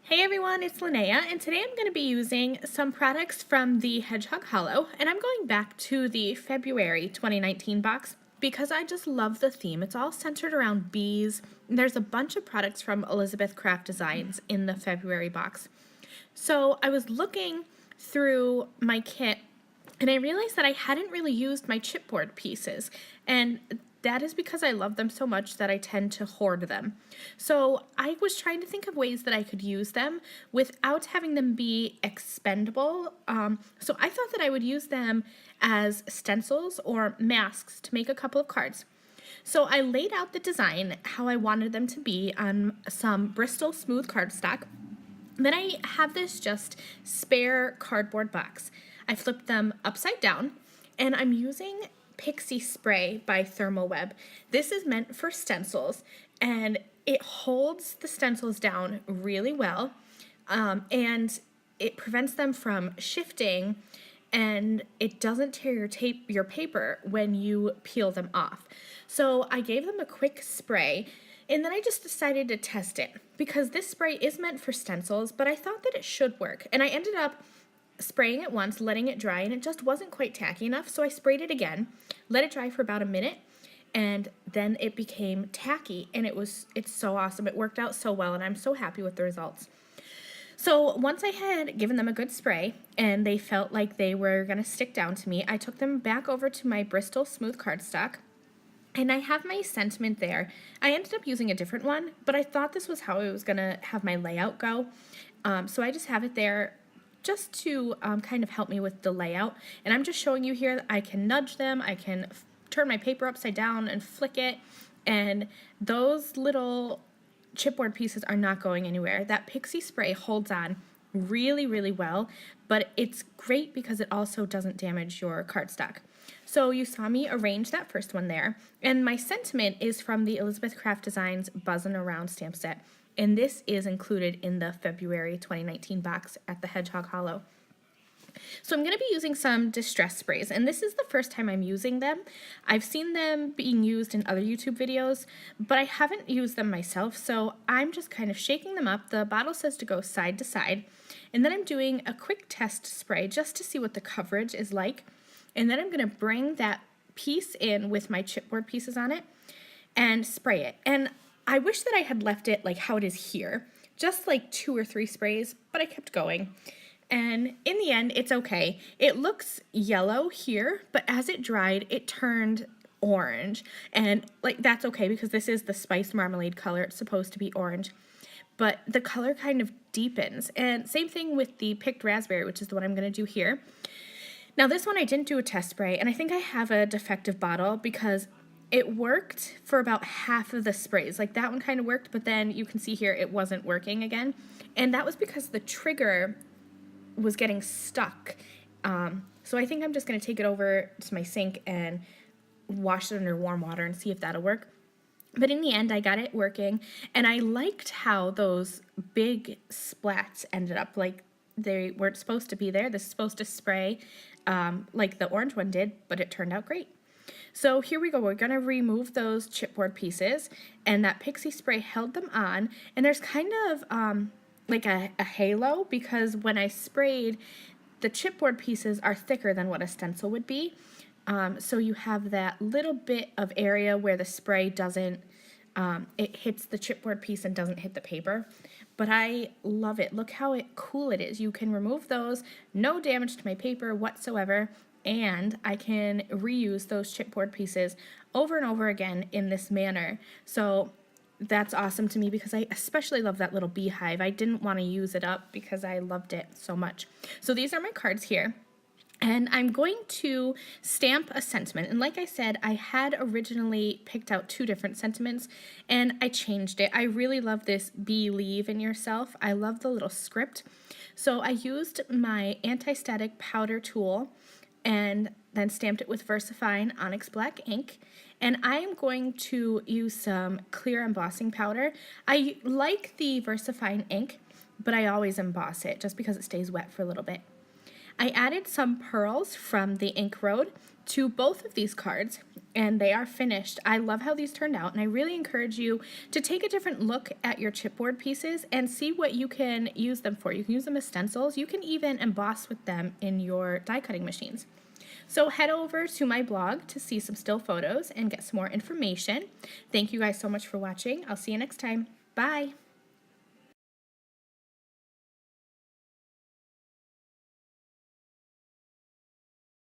Hey everyone, it's Lynnea, and today I'm going to be using some products from the Hedgehog Hollow, and I'm going back to the February 2019 box because I just love the theme. It's all centered around bees. There's a bunch of products from Elizabeth Craft Designs in the February box. So I was looking through my kit and I realized that I hadn't really used my chipboard pieces, and that is because I love them so much that I tend to hoard them. So I was trying to think of ways that I could use them without having them be expendable. So I thought that I would use them as stencils or masks to make a couple of cards. So I laid out the design how I wanted them to be on some Bristol smooth cardstock. Then I have this just spare cardboard box. I flipped them upside down, and I'm using Pixie Spray by Thermoweb. This is meant for stencils, and it holds the stencils down really well, and it prevents them from shifting, and it doesn't tear your paper when you peel them off. So I gave them a quick spray, and then I just decided to test it because this spray is meant for stencils, but I thought that it should work. And I ended up spraying it once, letting it dry, and it just wasn't quite tacky enough. So I sprayed it again, let it dry for about a minute, and then it became tacky, and it's so awesome. It worked out so well, and I'm so happy with the results. So once I had given them a good spray and they felt like they were going to stick down to me, I took them back over to my Bristol smooth cardstock. And I have my sentiment there. I ended up using a different one, but I thought this was how I was going to have my layout go. So I just have it there just to kind of help me with the layout. And I'm just showing you here that I can nudge them. I can turn my paper upside down and flick it. And those little chipboard pieces are not going anywhere. That Pixie Spray holds on really, really well, but it's great because it also doesn't damage your cardstock. So you saw me arrange that first one there, and my sentiment is from the Elizabeth Craft Designs Buzzin' Around stamp set, and this is included in the February 2019 box at the Hedgehog Hollow. So I'm going to be using some distress sprays, and this is the first time I'm using them. I've seen them being used in other YouTube videos, but I haven't used them myself, so I'm just kind of shaking them up. The bottle says to go side to side, and then I'm doing a quick test spray just to see what the coverage is like. And then I'm going to bring that piece in with my chipboard pieces on it and spray it. And I wish that I had left it like how it is here, just like 2 or 3 sprays, but I kept going. And in the end, it's okay. It looks yellow here, but as it dried, it turned orange. And like that's okay because this is the spiced marmalade color. It's supposed to be orange. But the color kind of deepens. And same thing with the picked raspberry, which is the one I'm going to do here. Now this one I didn't do a test spray, and I think I have a defective bottle because it worked for about half of the sprays. Like that one kind of worked, but then you can see here it wasn't working again. And that was because the trigger was getting stuck. So I think I'm just going to take it over to my sink and wash it under warm water and see if that'll work. But in the end, I got it working, and I liked how those big splats ended up. Like they weren't supposed to be there. This is supposed to spray like the orange one did, but it turned out great. So here we go. We're going to remove those chipboard pieces, and that Pixie Spray held them on, and there's kind of like a halo because when I sprayed, the chipboard pieces are thicker than what a stencil would be. So you have that little bit of area where the spray doesn't, it hits the chipboard piece and doesn't hit the paper. But I love it. Look how cool it is. You can remove those, no damage to my paper whatsoever, and I can reuse those chipboard pieces over and over again in this manner. So that's awesome to me because I especially love that little beehive. I didn't want to use it up because I loved it so much. So these are my cards here. And I'm going to stamp a sentiment. And like I said, I had originally picked out 2 different sentiments, and I changed it. I really love this believe in yourself. I love the little script. So I used my anti-static powder tool and then stamped it with VersaFine Onyx Black ink. And I am going to use some clear embossing powder. I like the VersaFine ink, but I always emboss it just because it stays wet for a little bit. I added some pearls from the ink road to both of these cards, and they are finished. I love how these turned out, and I really encourage you to take a different look at your chipboard pieces and see what you can use them for. You can use them as stencils. You can even emboss with them in your die cutting machines. So head over to my blog to see some still photos and get some more information. Thank you guys so much for watching. I'll see you next time. Bye!